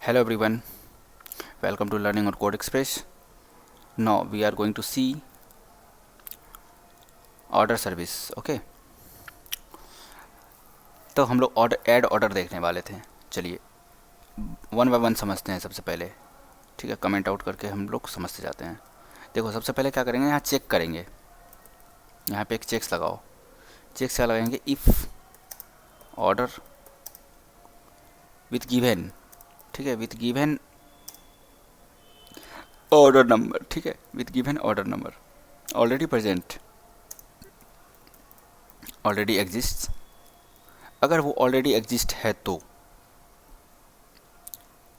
Hello everyone, welcome to Learning on Code Express. Now we are going to see order service. Okay, तो हम लोग add order देखने वाले थे. चलिए वन बाय वन समझते हैं. सबसे पहले ठीक है, कमेंट आउट करके हम लोग समझते जाते हैं. देखो सबसे पहले क्या करेंगे, यहाँ चेक करेंगे. यहाँ पे एक चेक्स लगाओ. चेक्स क्या लगाएंगे, इफ़ ऑर्डर विथ गिवन. ठीक है, विथ गिवन ऑर्डर नंबर. ठीक है, with given order number already present, already exist. अगर वो ऑलरेडी एग्जिस्ट है तो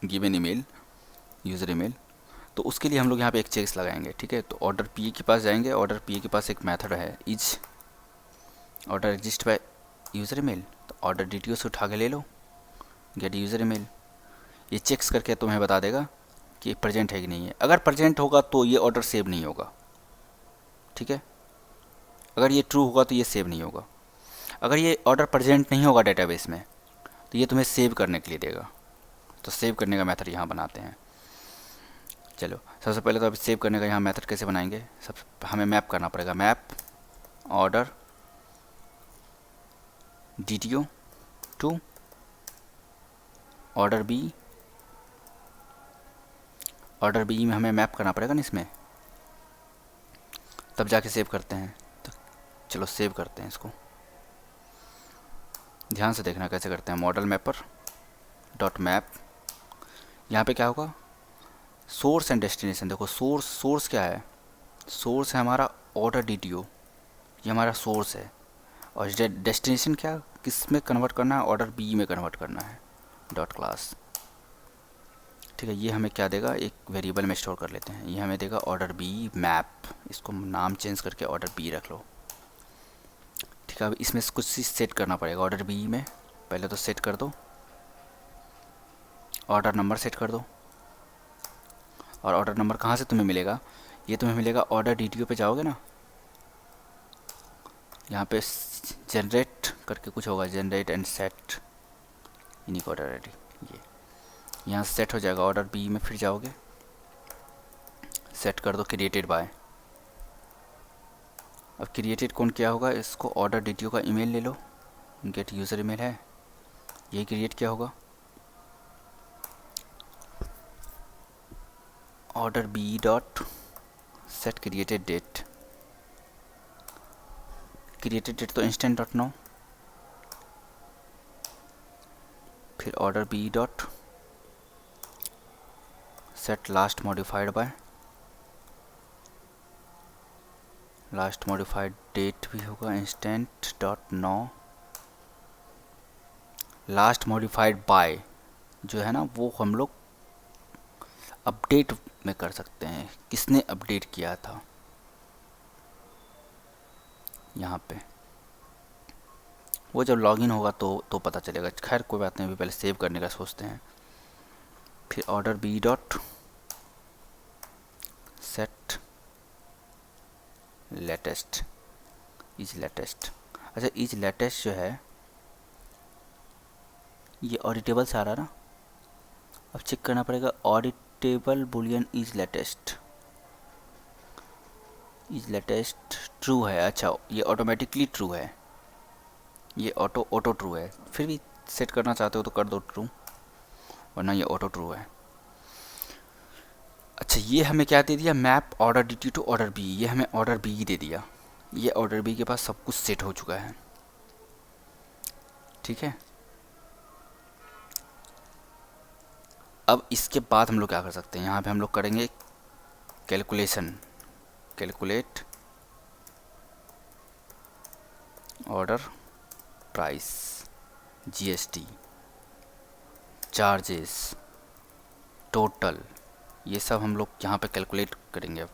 गिवन ईमेल, यूज़र ईमेल, तो उसके लिए हम लोग यहाँ पे एक चेक्स लगाएंगे. ठीक है, तो ऑर्डर पी के पास जाएंगे. ऑर्डर पी के पास एक मेथड है is order exist by user email. तो ऑर्डर डिटेल से उठा के ले लो, गेट यूज़र ईमेल. ये चेक्स करके तुम्हें बता देगा कि प्रेजेंट है कि नहीं है. अगर प्रेजेंट होगा तो ये ऑर्डर सेव नहीं होगा. ठीक है, अगर ये ट्रू होगा तो ये सेव नहीं होगा. अगर ये ऑर्डर प्रेजेंट नहीं होगा डेटाबेस में तो ये तुम्हें सेव करने के लिए देगा. तो सेव करने का मेथड यहाँ बनाते हैं. चलो सबसे पहले तो अभी सेव करने का यहाँ मेथड कैसे बनाएंगे, सब हमें मैप करना पड़ेगा. Map order DTO to order B. Order B में हमें मैप करना पड़ेगा ना इसमें, तब जाके सेव करते हैं. तो चलो सेव करते हैं इसको. ध्यान से देखना कैसे करते हैं. Model mapper dot map. यहाँ पे क्या होगा, सोर्स एंड डेस्टिनेशन. देखो सोर्स क्या है, सोर्स है हमारा ऑर्डर DTO, ये हमारा सोर्स है. और डेस्टिनेशन क्या, किस में कन्वर्ट करना है, ऑर्डर बी में कन्वर्ट करना है. Dot class. ठीक है, ये हमें क्या देगा, एक वेरिएबल में स्टोर कर लेते हैं. ये हमें देगा ऑर्डर बी मैप. इसको नाम चेंज करके ऑर्डर बी रख लो. ठीक है, अब इसमें कुछ चीज़ सेट करना पड़ेगा. ऑर्डर बी में पहले तो सेट कर दो, ऑर्डर नंबर सेट कर दो. और ऑर्डर नंबर कहाँ से तुम्हें मिलेगा, ये तुम्हें मिलेगा ऑर्डर DTO पे जाओगे ना, यहाँ पे जनरेट करके कुछ होगा, generate and set unique order ID. ये यहाँ सेट हो जाएगा. ऑर्डर बी में फिर जाओगे, सेट कर दो क्रिएटेड बाय. अब क्रिएटेड कौन क्या होगा, इसको ऑर्डर DTO का ईमेल ले लो, गेट यूज़र ईमेल है, ये क्रिएट क्या होगा, order B dot set created date. Created date तो इंस्टेंट डॉट नो. फिर order B dot set last modified by. Last modified date भी होगा instant dot now. Last modified by जो है ना, वो हम लोग अपडेट में कर सकते हैं, किसने अपडेट किया था यहाँ पे. वो जब लॉगिन होगा तो पता चलेगा. खैर कोई बात नहीं, अभी पहले सेव करने का सोचते हैं. फिर order B dot set latest is latest. अच्छा इज लेटेस्ट जो है ये ऑडिटेबल से आ रहा ना, अब चेक करना पड़ेगा. Auditable boolean is latest, is latest true है. अच्छा ये ऑटोमेटिकली ट्रू है, ये ऑटो ट्रू है. फिर भी सेट करना चाहते हो तो कर दो ट्रू, वरना ये ऑटो ट्रू है. अच्छा ये हमें क्या दे दिया, map order DTO to order B. ये हमें ऑर्डर बी दे दिया. ये ऑर्डर बी के पास सब कुछ सेट हो चुका है. ठीक है, अब इसके बाद हम लोग क्या कर सकते हैं, यहाँ पे हम लोग करेंगे calculation. Calculate order price, GST, charges, total, ये सब हम लोग यहाँ पे कैलकुलेट करेंगे अब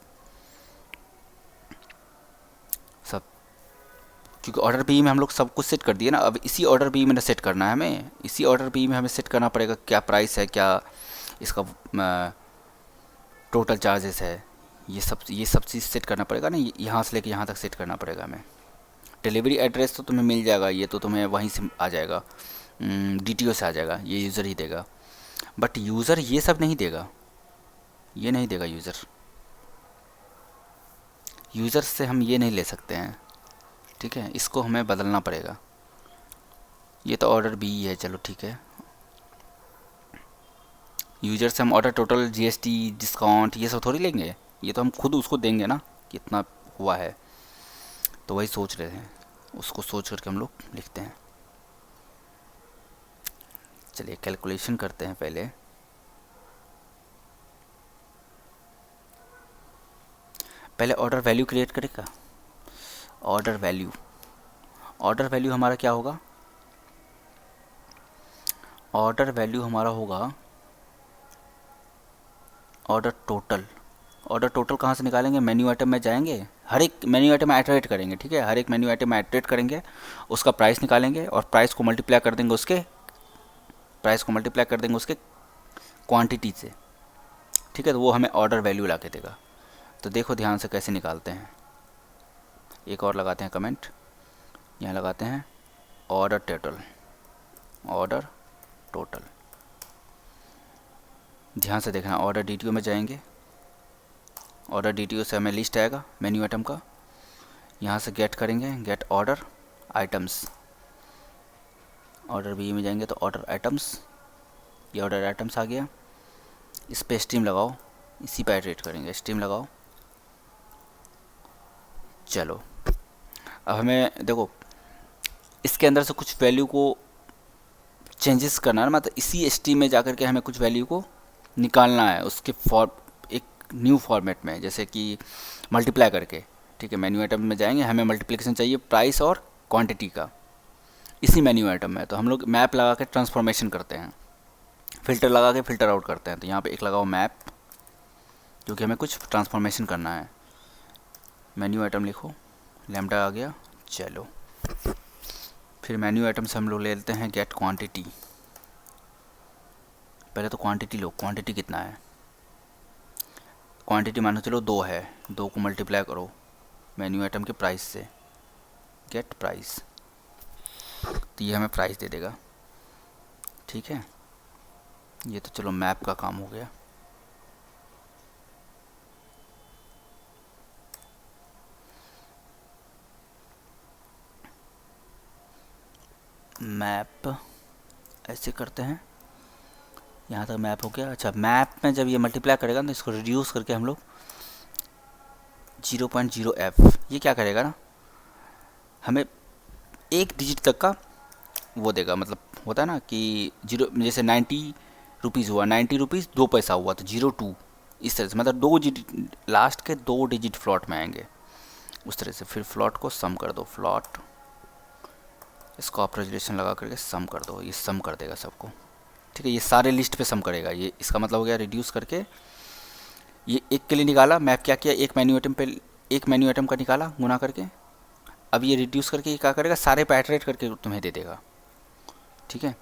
सब, क्योंकि ऑर्डर बी में हम लोग सब कुछ सेट कर दिए ना. अब इसी ऑर्डर बी में सेट करना है हमें. इसी ऑर्डर बी में हमें सेट करना पड़ेगा क्या प्राइस है, क्या इसका टोटल चार्जेस है. ये सब चीज़ सेट करना पड़ेगा ना, यहाँ से लेके यहाँ तक सेट करना पड़ेगा हमें. डिलीवरी एड्रेस तो तुम्हें मिल जाएगा, ये तो तुम्हें वहीं से आ जाएगा, DTO से आ जाएगा, ये यूज़र ही देगा. बट यूज़र ये सब नहीं देगा, ये नहीं देगा यूज़र। यूज़र से हम ये नहीं ले सकते हैं, ठीक है, इसको हमें बदलना पड़ेगा। ये तो ऑर्डर बी है, चलो ठीक है। यूज़र से हम ऑर्डर टोटल, जीएसटी, डिस्काउंट ये सब थोड़ी लेंगे, ये तो हम खुद उसको देंगे ना कितना हुआ है। तो वही सोच रहे थे, उसको सोच करके हम लोग लिखते हैं। चलिए कैलकुलेशन करते हैं पहले। पहले ऑर्डर वैल्यू क्रिएट करेगा। ऑर्डर वैल्यू, ऑर्डर वैल्यू हमारा क्या होगा? ऑर्डर वैल्यू हमारा होगा ऑर्डर टोटल। ऑर्डर टोटल कहाँ से निकालेंगे? मेन्यू आइटम में जाएंगे, हर एक मेन्यू आइटम में आइटरेट करेंगे, ठीक है, हर एक मेन्यू आइटम में आइटरेट करेंगे, उसका प्राइस निकालेंगे और प्राइस को मल्टीप्लाई कर देंगे उसके, प्राइस को मल्टीप्लाई कर देंगे उसके क्वांटिटी से, ठीक है। तो वो हमें ऑर्डर वैल्यू ला के देगा। तो देखो ध्यान से कैसे निकालते हैं। एक और लगाते हैं कमेंट, यहाँ लगाते हैं ऑर्डर टोटल, ऑर्डर टोटल। ध्यान से देखना, ऑर्डर डीटीओ में जाएंगे, ऑर्डर डीटीओ से हमें लिस्ट आएगा मेन्यू आइटम का, यहाँ से गेट करेंगे, get order items. Order B में जाएंगे तो ऑर्डर आइटम्स, ये ऑर्डर आइटम्स आ गया। इस पे स्ट्रीम लगाओ, इसी पे इटरेट करेंगे, स्ट्रीम लगाओ। चलो अब हमें देखो इसके अंदर से कुछ वैल्यू को चेंजेस करना है, मतलब इसी स्ट्रीम में जाकर के हमें कुछ वैल्यू को निकालना है उसके एक न्यू फॉर्मेट में, जैसे कि मल्टीप्लाई करके, ठीक है। मेन्यू आइटम में जाएंगे, हमें मल्टीप्लिकेशन चाहिए प्राइस और क्वांटिटी का इसी मेन्यू आइटम में। तो हम लोग मैप लगा के ट्रांसफॉर्मेशन करते हैं, फ़िल्टर लगा के फ़िल्टर आउट करते हैं। तो यहाँ पे एक लगाओ मैप, क्योंकि हमें कुछ ट्रांसफॉर्मेशन करना है। मेन्यू आइटम लिखो, लैम्डा आ गया। चलो फिर मेन्यू आइटम से हम लोग ले लेते हैं गेट क्वांटिटी। पहले तो क्वांटिटी लो, क्वांटिटी कितना है? क्वांटिटी मान चलो 2 है, 2 को मल्टीप्लाई करो मेन्यू आइटम के प्राइस से, गेट प्राइस। तो ये हमें प्राइस दे देगा, ठीक है। ये तो चलो मैप का काम हो गया। मैप ऐसे करते हैं, यहाँ तक मैप हो गया। अच्छा मैप में जब ये मल्टीप्लाई करेगा तो इसको रिड्यूस करके हम लोग 0.0f, ये क्या करेगा ना, हमें एक डिजिट तक का वो देगा। मतलब होता है ना कि जीरो, जैसे 90 रुपीज़ हुआ, 90 रुपीज़ 2 पैसा हुआ, तो 02 इस तरह से, मतलब 2 डिजिट, लास्ट के 2 डिजिट फ्लॉट में आएंगे उस तरह से। फिर फ्लॉट को सम कर दो, फ्लॉट, इसको आप रेजुलेशन लगा करके सम कर दो, ये सम कर देगा सबको, ठीक है। ये सारे लिस्ट पे सम करेगा, ये इसका मतलब हो गया रिड्यूस करके। ये एक के लिए निकाला मैप, क्या किया, एक मेन्यू आइटम पे, एक मेन्यू आइटम का निकाला गुना करके। अब ये रिड्यूस करके ये क्या करेगा, सारे पे आइटरेट करके तुम्हें दे देगा, ठीक है।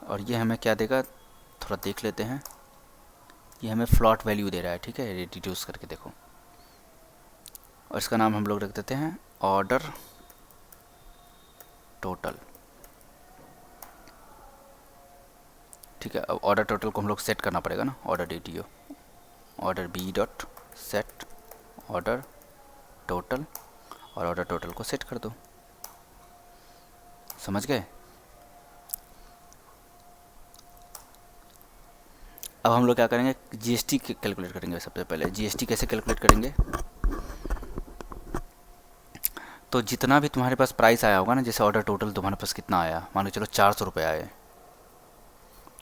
और ये हमें क्या देगा, थोड़ा देख लेते हैं। ये हमें फ्लॉट वैल्यू दे रहा है, ठीक है, रिड्यूस करके देखो। और इसका नाम हम लोग रख देते हैं ऑर्डर टोटल, ठीक है। अब ऑर्डर टोटल को हम लोग सेट करना पड़ेगा ना, order DTO, order B dot set order total, और ऑर्डर टोटल को सेट कर दो। समझ गए? अब हम लोग क्या करेंगे, जीएसटी कैलकुलेट करेंगे। सबसे पहले जीएसटी कैसे कैलकुलेट करेंगे, तो जितना भी तुम्हारे पास प्राइस आया होगा ना, जैसे ऑर्डर टोटल तुम्हारे पास कितना आया, मान लो चलो 400 रुपये आए,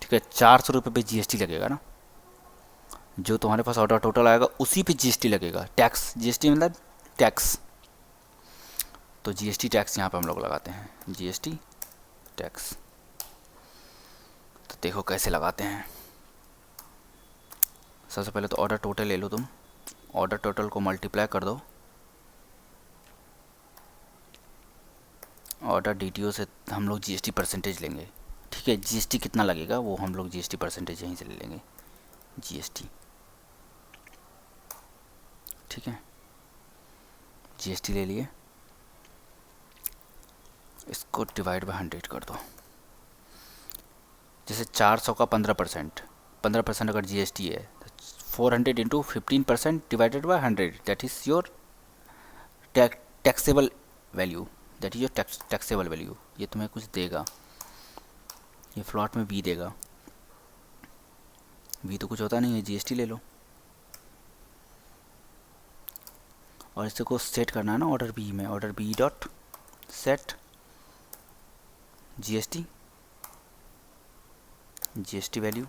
ठीक है। 400 रुपये पे जीएसटी लगेगा ना, जो तुम्हारे पास ऑर्डर टोटल आएगा उसी पे जीएसटी लगेगा, टैक्स, जीएसटी मतलब टैक्स। तो जीएसटी टैक्स यहाँ पे हम लोग लगाते हैं, जीएसटी टैक्स। तो देखो कैसे लगाते हैं। सबसे पहले तो ऑर्डर टोटल ले लो तुम, ऑर्डर टोटल को मल्टीप्लाई कर दो ऑर्डर डीटीओ से, हम लोग जीएसटी परसेंटेज लेंगे, ठीक है। जीएसटी कितना लगेगा वो हम लोग जीएसटी परसेंटेज यहीं से ले लेंगे, जीएसटी, ठीक है। जीएसटी ले लिए, इसको डिवाइड बाय 100 कर दो। जैसे 400 का 15%, 15% अगर जीएसटी है तो 400 into 15% divided by 100, that is your taxable value, that is your taxable value. ये तुम्हें कुछ देगा, ये फ्लॉट में बी देगा। बी तो कुछ होता नहीं है, जीएसटी ले लो। और इसे को सेट करना है ना ऑर्डर बी में, order B dot set GST, GST value,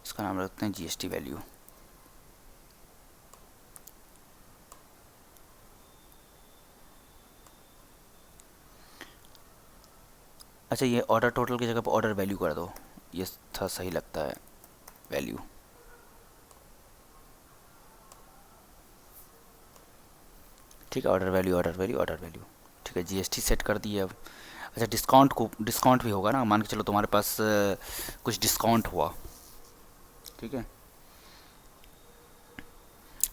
इसका नाम रखते हैं जीएसटी वैल्यू। अच्छा, ये ऑर्डर टोटल की जगह पर ऑर्डर वैल्यू कर दो, ये था सही लगता है, वैल्यू। ठीक है, order value order value order value, ठीक है, जीएसटी सेट कर दी है अब। अच्छा, डिस्काउंट भी होगा ना, मान के चलो तुम्हारे पास कुछ डिस्काउंट हुआ, ठीक है।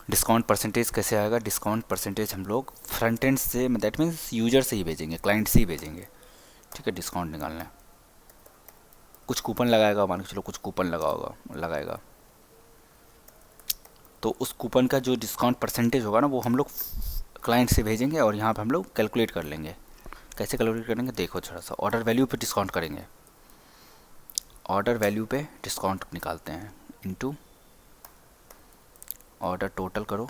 डिस्काउंट परसेंटेज कैसे आएगा? डिस्काउंट परसेंटेज हम लोग फ्रंट एंड से, दैट मीन्स यूजर से ही भेजेंगे, क्लाइंट से ही भेजेंगे, ठीक है। डिस्काउंट निकालना है, कुछ कूपन लगाएगा, मान के चलो कुछ कूपन लगाएगा, तो उस कूपन का जो डिस्काउंट परसेंटेज होगा ना, वो हम लोग क्लाइंट से भेजेंगे और यहाँ पे हम लोग कैलकुलेट कर लेंगे। कैसे कैलकुलेट करेंगे देखो, थोड़ा सा ऑर्डर वैल्यू पे डिस्काउंट करेंगे, ऑर्डर वैल्यू पे डिस्काउंट निकालते हैं, इनटू ऑर्डर टोटल करो,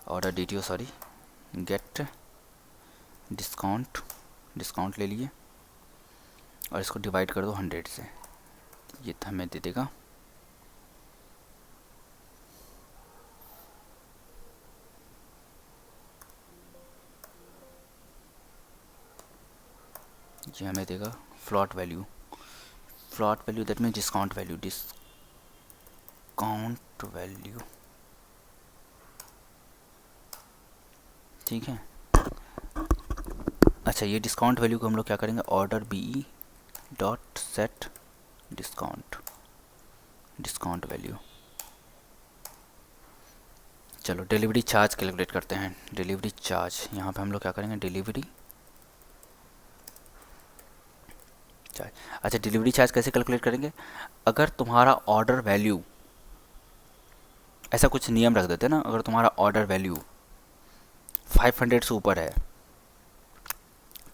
order DTO sorry, get discount ले लिए और इसको डिवाइड कर दो 100 से, ये हमें दे देगा ये हमें देगा float value that mean discount value, ठीक है। अच्छा, ये डिस्काउंट वैल्यू को हम लोग क्या करेंगे, order B dot set discount value. चलो डिलीवरी चार्ज कैलकुलेट करते हैं, डिलीवरी चार्ज यहाँ पे हम लोग क्या करेंगे, डिलीवरी चार्ज। अच्छा, डिलीवरी चार्ज कैसे कैलकुलेट करेंगे, अगर तुम्हारा ऑर्डर वैल्यू, ऐसा कुछ नियम रख देते हैं ना, अगर तुम्हारा ऑर्डर वैल्यू 500 से ऊपर है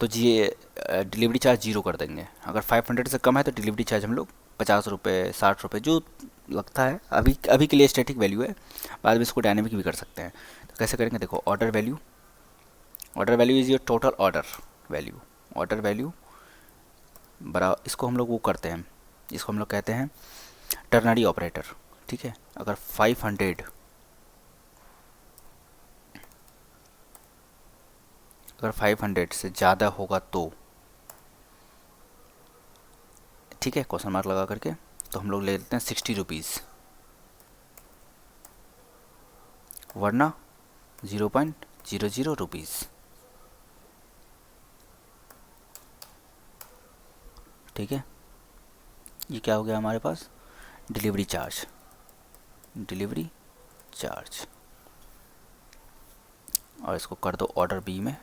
तो ये डिलीवरी चार्ज 0 कर देंगे। अगर 500 से कम है तो डिलीवरी चार्ज हम लोग 50 रुपये 60 रुपये जो लगता है, अभी के लिए स्टैटिक वैल्यू है, बाद में इसको डायनेमिक भी कर सकते हैं। तो कैसे करेंगे देखो, order value is your total order value बड़ा, इसको हम लोग वो करते हैं, इसको हम लोग कहते हैं टर्नरी ऑपरेटर, ठीक है। अगर 500 से ज़्यादा होगा तो, ठीक है, क्वेश्चन मार्क लगा करके, तो हम लोग ले लेते हैं 60 रुपीज़, वरना 0.00 रुपीज़, ठीक है। ये क्या हो गया हमारे पास, डिलीवरी चार्ज, और इसको कर दो ऑर्डर बी में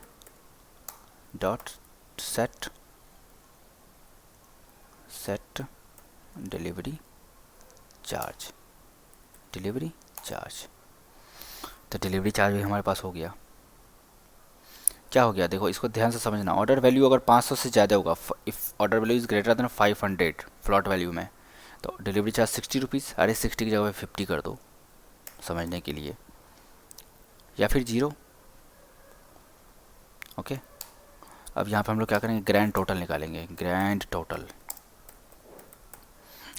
डॉट सेट डिलीवरी चार्ज, तो डिलीवरी चार्ज भी हमारे पास हो गया। क्या हो गया देखो, इसको ध्यान से समझना, ऑर्डर वैल्यू अगर 500 से ज़्यादा होगा, if order value is greater than 500 float value में, तो डिलीवरी चार्ज 60 रुपीज़, अरे 60 की जगह 50 कर दो समझने के लिए, या फिर 0, ओके। अब यहाँ पे हम लोग क्या करेंगे, ग्रैंड टोटल निकालेंगे, ग्रैंड टोटल।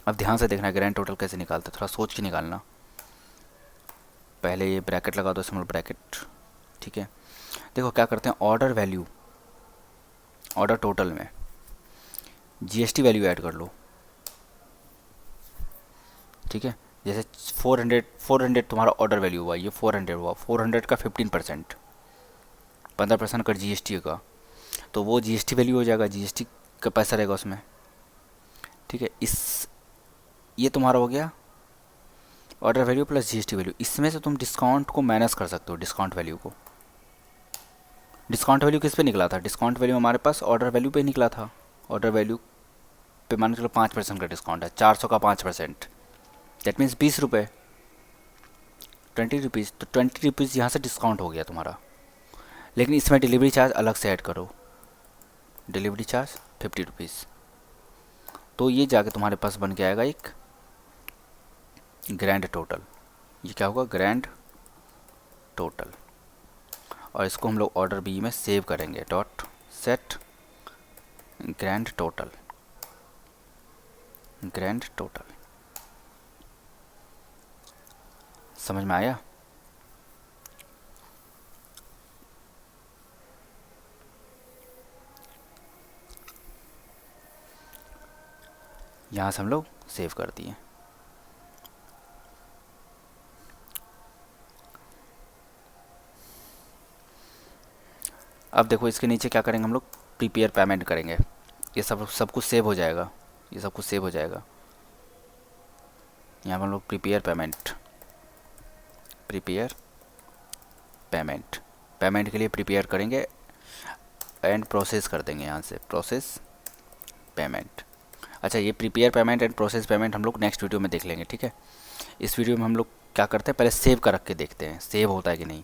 अब ध्यान से देखना ग्रैंड टोटल कैसे निकालते, थोड़ा सोच के निकालना। पहले ये ब्रैकेट लगा दो, स्मॉल ब्रैकेट, ठीक है। देखो क्या करते हैं, ऑर्डर टोटल में जीएसटी वैल्यू ऐड कर लो, ठीक है। जैसे 400 तुम्हारा ऑर्डर वैल्यू हुआ, ये 400 हुआ, 400 का 15%, 15% अगर जीएसटी का, तो वो जीएसटी वैल्यू हो जाएगा, जीएसटी का पैसा रहेगा उसमें, ठीक है। ये तुम्हारा हो गया order value plus GST value. इसमें से तुम डिस्काउंट को माइनस कर सकते हो, डिस्काउंट वैल्यू किस पे निकला था, डिस्काउंट वैल्यू हमारे पास ऑर्डर वैल्यू पे निकला था, ऑर्डर वैल्यू पे मान के चलो 5% का डिस्काउंट है, 400 का 5%, दैट मीन्स 20 रुपये, 20 रुपीज़। तो 20 रुपीज़ यहाँ से डिस्काउंट हो गया तुम्हारा। लेकिन इसमें डिलीवरी चार्ज अलग से ऐड करो, डिलीवरी चार्ज 50 रुपीज़। तो ये जाके तुम्हारे पास बन के आएगा एक ग्रैंड टोटल। ये क्या होगा, ग्रैंड टोटल। और इसको हम लोग ऑर्डर बी में सेव करेंगे, dot set grand total, grand total. समझ में आया? यहाँ से हम लोग सेव कर दिए। अब देखो इसके नीचे क्या करेंगे हम लोग, प्रीपेयर पेमेंट करेंगे। ये सब कुछ सेव हो जाएगा, ये सब कुछ सेव हो जाएगा। यहाँ पर हम लोग prepare payment, prepare payment, payment के लिए प्रीपेयर करेंगे एंड प्रोसेस कर देंगे यहाँ से, प्रोसेस पेमेंट। अच्छा, ये prepare payment and process payment हम लोग नेक्स्ट वीडियो में देख लेंगे, ठीक है। इस वीडियो में हम लोग क्या करते हैं, पहले सेव कर रख के देखते हैं सेव होता है कि नहीं,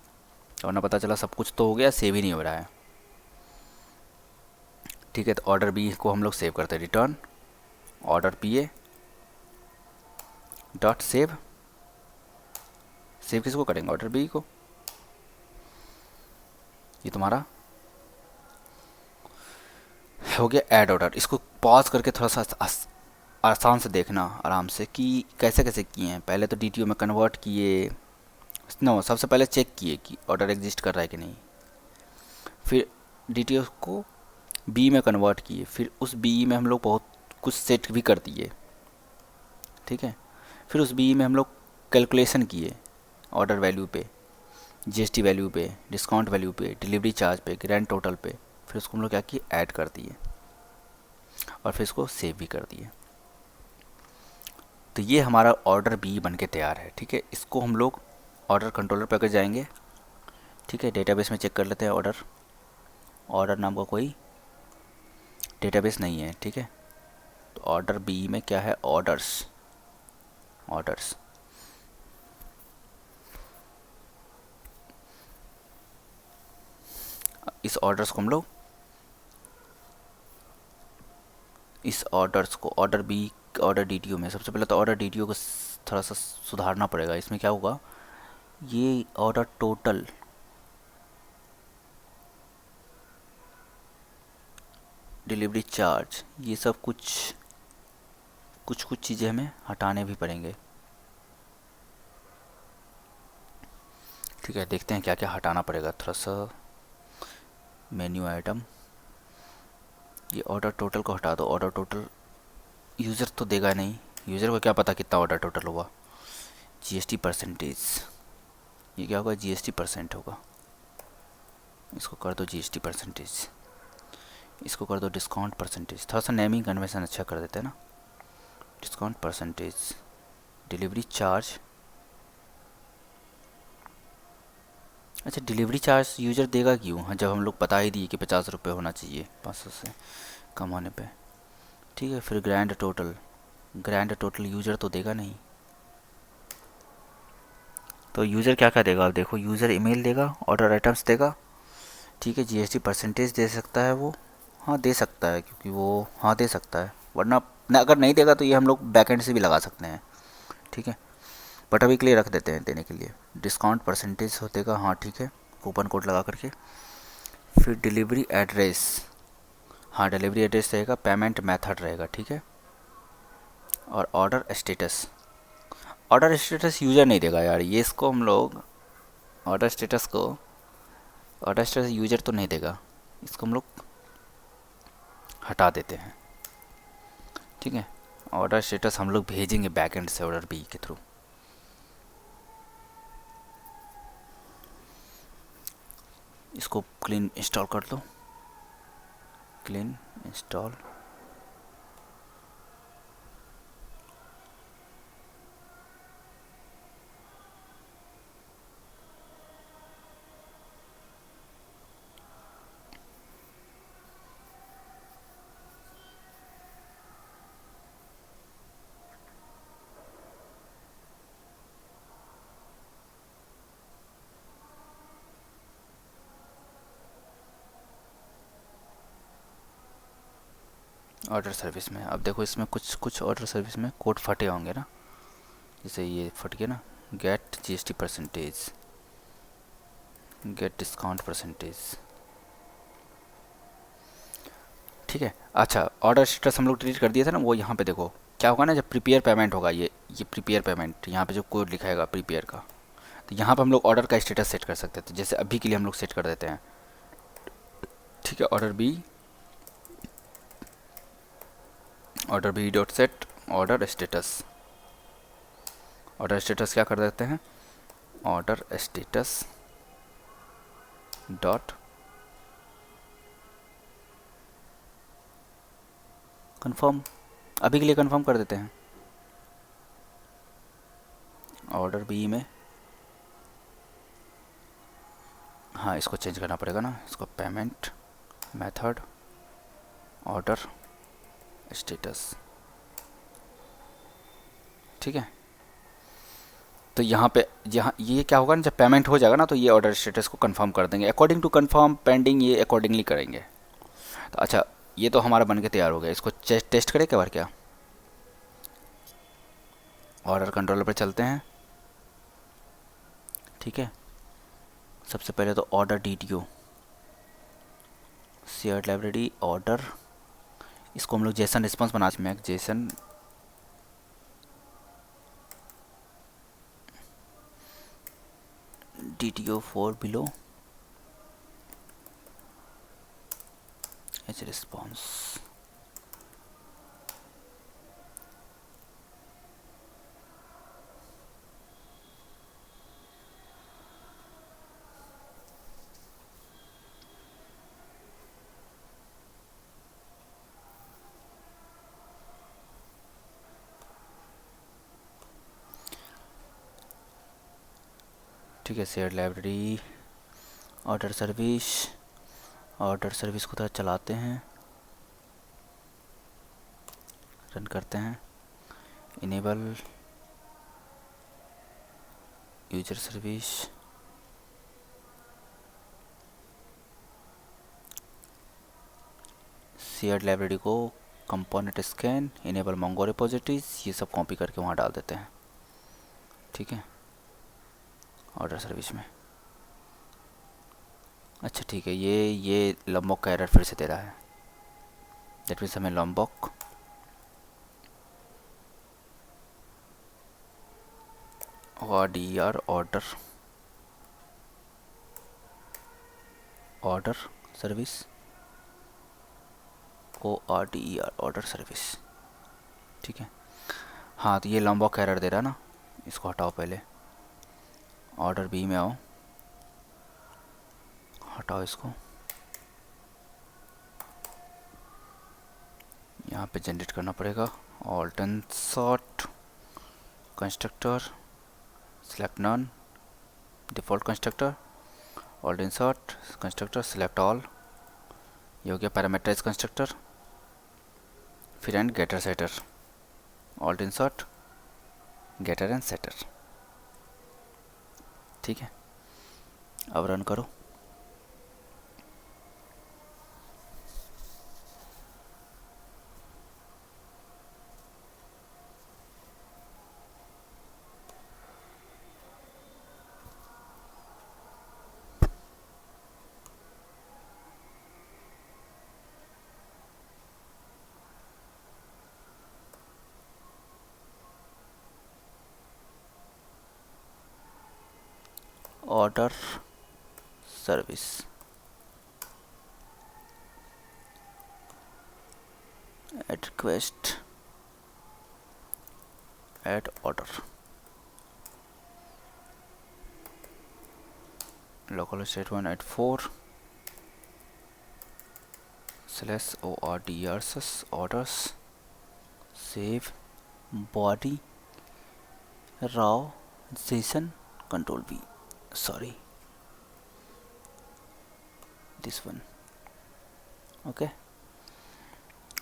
वरना पता चला सब कुछ तो हो गया, सेव ही नहीं हो रहा है। ठीक है, तो ऑर्डर बी को हम लोग सेव करते हैं, return order P A dot save. Save किसको करेंगे, ऑर्डर बी को। ये तुम्हारा हो गया ऐड ऑर्डर। इसको पॉज करके थोड़ा सा आसान से देखना आराम से कि कैसे कैसे किए हैं। पहले तो DTO में कन्वर्ट किए, नो सबसे पहले चेक किए कि ऑर्डर एग्जिस्ट कर रहा है कि नहीं, फिर DTO को बी में कन्वर्ट किए, फिर उस बी में हम लोग बहुत कुछ सेट भी कर दिए, ठीक है। फिर उस बी में हम लोग कैलकुलेशन किए ऑर्डर वैल्यू पे, GST वैल्यू पे, डिस्काउंट वैल्यू पे, डिलीवरी चार्ज पे, ग्रैंड टोटल पे। फिर उसको हम लोग क्या किए, ऐड कर दिए और फिर इसको सेव भी कर दिए। तो ये हमारा ऑर्डर बी बन के तैयार है, ठीक है। इसको हम लोग ऑर्डर कंट्रोलर पे अगर जाएंगे, ठीक है, डेटाबेस में चेक कर लेते हैं। ऑर्डर नाम का कोई डेटाबेस नहीं है, ठीक है। तो ऑर्डर बी में क्या है, ऑर्डर्स, ऑर्डर्स। इस ऑर्डर्स को हम लोग, इस ऑर्डर्स को ऑर्डर बी, ऑर्डर DTO में सबसे पहले तो ऑर्डर DTO को थोड़ा सा सुधारना पड़ेगा। इसमें क्या होगा, ये ऑर्डर टोटल, डिलीवरी चार्ज, ये सब कुछ कुछ चीज़ें हमें हटाने भी पड़ेंगे, ठीक है। देखते हैं क्या क्या हटाना पड़ेगा। थोड़ा सा मेन्यू आइटम, ये ऑर्डर टोटल को हटा दो। ऑर्डर टोटल यूज़र तो देगा नहीं, यूज़र को क्या पता कितना ऑर्डर टोटल हुआ। GST परसेंटेज, ये क्या होगा, GST परसेंट होगा। इसको कर दो GST परसेंटेज, इसको कर दो डिस्काउंट परसेंटेज। थोड़ा सा नेमिंग कन्वेंशन अच्छा कर देते हैं ना, डिस्काउंट परसेंटेज, डिलीवरी चार्ज। अच्छा, डिलीवरी चार्ज यूज़र देगा क्यों, हाँ, जब हम लोग बता ही दिए कि 50 रुपये होना चाहिए 500 से कम होने पे, ठीक है। फिर grand total, grand total user तो देगा नहीं। तो यूज़र क्या क्या देगा, देखो यूज़र ईमेल देगा, ऑर्डर आइटम्स देगा, ठीक है। GST परसेंटेज दे सकता है वो, हाँ दे सकता है, क्योंकि वो हाँ दे सकता है, वरना अगर नहीं देगा तो ये हम लोग बैकएंड से भी लगा सकते हैं, ठीक है। बट अभी के लिए रख देते हैं देने के लिए। डिस्काउंट परसेंटेज हो देगा, हाँ ठीक है, कूपन कोड लगा करके। फिर डिलीवरी एड्रेस, हाँ डिलीवरी एड्रेस रहेगा, पेमेंट मेथड रहेगा, ठीक है। और order status, order status user नहीं देगा यार, ये इसको हम लोग ऑर्डर स्टेटस को, ऑर्डर स्टेटस यूज़र तो नहीं देगा, इसको हम लोग हटा देते हैं, ठीक है। ऑर्डर स्टेटस हम लोग भेजेंगे बैकएंड से ऑर्डर बी के थ्रू। इसको क्लीन इंस्टॉल कर दो, क्लीन इंस्टॉल। ऑर्डर सर्विस में अब देखो, इसमें कुछ कुछ ऑर्डर सर्विस में कोड फटे होंगे ना, जैसे ये फट गया ना, get GST percentage, get discount percentage. ठीक है, अच्छा ऑर्डर स्टेटस हम लोग डिलीट कर दिया था ना, वो यहाँ पे देखो क्या होगा ना, जब प्रीपेयर पेमेंट होगा, ये प्रीपेयर पेमेंट, यहाँ पे जो कोड लिखाएगा प्रीपेयर का, तो यहाँ पे हम लोग ऑर्डर का स्टेटस सेट कर सकते थे, जैसे अभी के लिए हम लोग सेट कर देते हैं। ठीक है, order B dot set order status, order status क्या कर देते हैं, ऑर्डर स्टेटस डॉट कंफर्म, अभी के लिए कंफर्म कर देते हैं। ऑर्डर बी में हाँ, इसको चेंज करना पड़ेगा ना, इसको पेमेंट मेथड ऑर्डर स्टेटस। ठीक है, तो यहाँ पे ये क्या होगा ना, जब पेमेंट हो जाएगा ना, तो ये ऑर्डर स्टेटस को कंफर्म कर देंगे, अकॉर्डिंग टू कंफर्म पेंडिंग, ये अकॉर्डिंगली करेंगे। तो अच्छा, ये तो हमारा बन के तैयार हो गया, इसको टेस्ट करें क्या बार क्या। ऑर्डर कंट्रोलर पर चलते हैं। ठीक है, सबसे पहले तो order DTO shared library order, इसको हम लोग जेसन रिस्पॉन्स बना make JSON DTO 4 below H response. ठीक है, शेयर्ड लाइब्रेरी ऑर्डर सर्विस को थोड़ा चलाते हैं, रन करते हैं, enable user service, shared library को component scan, enable Mongo repositories, ये सब कॉपी करके वहाँ डाल देते हैं। ठीक है, ऑर्डर सर्विस में। अच्छा ठीक है, ये लॉम्बॉक का एरर फिर से दे रहा है, दैट मीन्स हमें लॉम्बॉक ORDER order service ORDER order service. ठीक है, हाँ तो ये लॉम्बॉक एरर दे रहा है ना, इसको हटाओ पहले, ऑर्डर बी में आओ, हटाओ इसको, यहाँ पे जनरेट करना पड़ेगा alt and sort constructor, select none default constructor, alt and sort constructor select all, ये हो गया पैरामीटराइज कंस्ट्रक्टर, फिर and getter setter, alt and sort getter and setter. ठीक है, अब रन करो। Order service add request add order, local state 1 eight 4 /orders orders save body raw json control v, sorry this one। Okay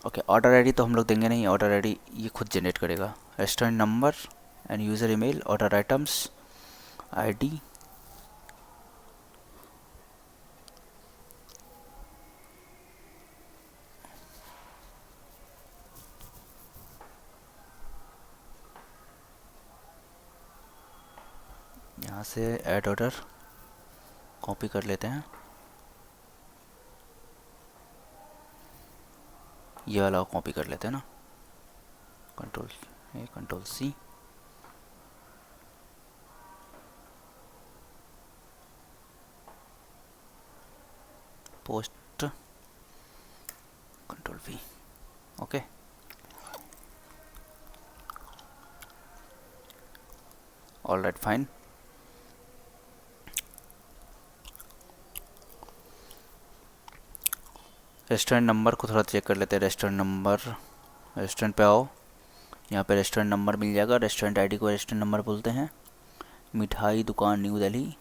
okay, order ID तो हम लोग देंगे नहीं, order ID ये खुद जनरेट करेगा, restaurant number end user email, order items ID, यहाँ से ऐड ऑर्डर कॉपी कर लेते हैं, ये वाला कॉपी कर लेते हैं ना, control C, post, control V, okay. All right, fine. Restaurant number को थोड़ा चेक कर लेते हैं। रेस्टोरेंट नंबर, रेस्टोरेंट पे आओ, यहाँ पे रेस्टोरेंट नंबर मिल जाएगा। रेस्टोरेंट आईडी को रेस्टोरेंट नंबर बोलते हैं। मिठाई दुकान न्यू दिल्ली,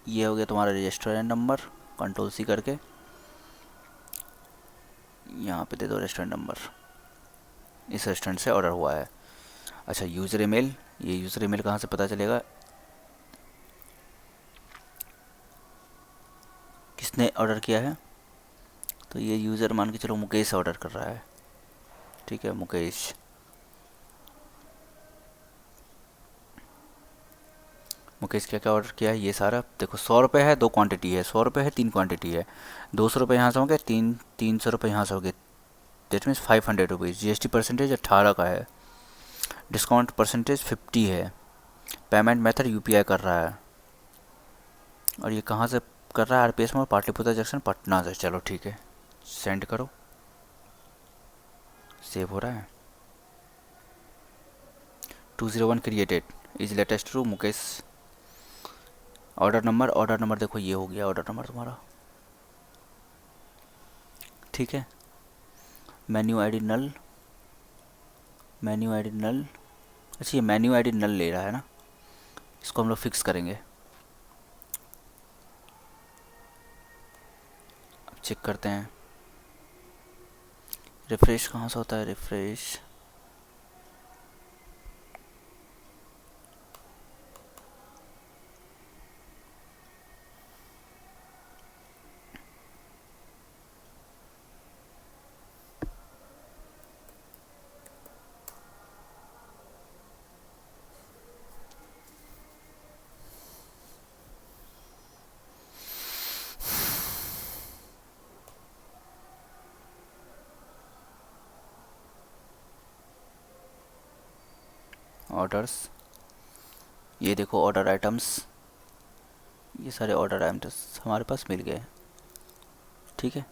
ये हो गया तुम्हारा रेस्टोरेंट नंबर। कंट्रोल सी करके यहाँ पे दे दो रेस्टोरेंट नंबर, इस रेस्टोरेंट से ऑर्डर हुआ है। अच्छा, यूज़र ईमेल, ये यूज़र ईमेल कहाँ से पता चलेगा किसने ऑर्डर किया है? तो ये यूज़र मान के चलो मुकेश ऑर्डर कर रहा है, ठीक है, मुकेश। मुकेश क्या क्या ऑर्डर किया है ये सारा देखो। 100 रुपये है, 2 क्वांटिटी है, 100 रुपये है, 3 क्वांटिटी है, 200 रुपये यहाँ से होंगे, 300 रुपये यहाँ से होंगे, that means 500 rupees. GST percentage 18 का है, डिस्काउंट परसेंटेज 50 है, पेमेंट मेथड UPI कर रहा है, और ये कहाँ से कर रहा है? RPS में, पाटलिपुत्र जंक्शन पटना से। चलो ठीक है, सेंड करो, सेव हो रहा है। 201 created is latest to Mukesh. Order number देखो ये हो गया ऑर्डर नंबर तुम्हारा, ठीक है। मेन्यू आईडी नल, अच्छा ये मेन्यू आईडी नल ले रहा है ना, इसको हम लोग फिक्स करेंगे। अब चेक करते हैं, रिफ्रेश कहाँ से होता है? रिफ्रेश, ऑर्डर्स, ये देखो ऑर्डर आइटम्स, ये सारे ऑर्डर आइटम्स हमारे पास मिल गए, ठीक है।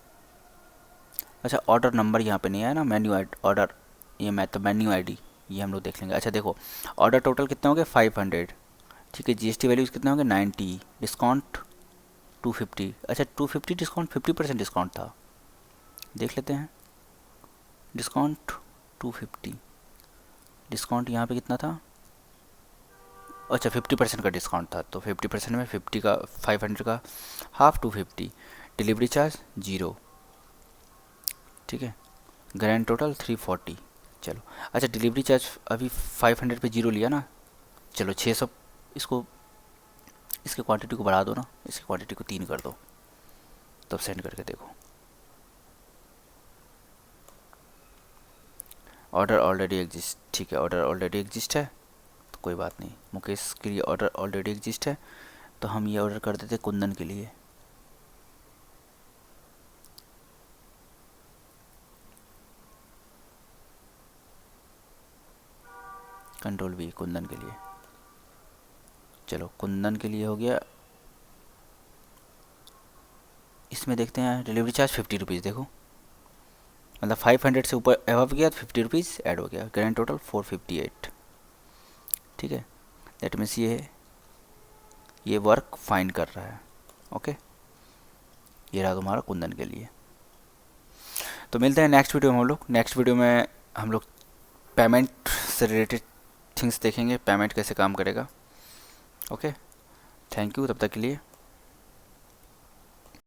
अच्छा, ऑर्डर नंबर यहाँ पे नहीं आया ना, मेन्यू ऑर्डर, ये मैं तो मेन्यू आईडी ये हम लोग देख लेंगे। अच्छा देखो, ऑर्डर टोटल कितने हो गए? 500, ठीक है। GST वैल्यूज कितने होंगे? 90, डिस्काउंट 250। अच्छा 250 डिस्काउंट, 50% डिस्काउंट था, देख लेते हैं। डिस्काउंट 250, डिस्काउंट यहाँ पे कितना था? अच्छा 50% का डिस्काउंट था, तो 50% में 50 का 500 का हाफ 250, डिलीवरी चार्ज 0, ठीक है। Grand total 340। चलो अच्छा, डिलीवरी चार्ज अभी 500 पे 0 लिया ना, चलो 600, इसको इसके क्वांटिटी को बढ़ा दो ना, इसकी क्वांटिटी को 3 कर दो, तब सेंड करके देखो। ऑर्डर ऑलरेडी एग्जिस्ट, ठीक है, ऑर्डर ऑलरेडी एग्जिस्ट है तो कोई बात नहीं। मुकेश के लिए ऑर्डर ऑलरेडी एग्जिस्ट है, तो हम ये ऑर्डर कर देते कुंदन के लिए। कंट्रोल V, कुंदन के लिए। चलो कुंदन के लिए हो गया। इसमें देखते हैं डिलीवरी चार्ज 50 रुपीज़, देखो मतलब 500 से ऊपर एवब गया तो 50 रुपीज़ ऐड हो गया, ग्रैंड टोटल 458, ठीक है। दैट मीन्स ये वर्क फाइन कर रहा है, ओके। ये रहा तुम्हारा कुंदन के लिए। तो मिलते हैं नेक्स्ट वीडियो में हम लोग। नेक्स्ट वीडियो में हम लोग पेमेंट से रिलेटेड थिंग्स देखेंगे, पेमेंट कैसे काम करेगा, ओके। थैंक यू तब तक के लिए।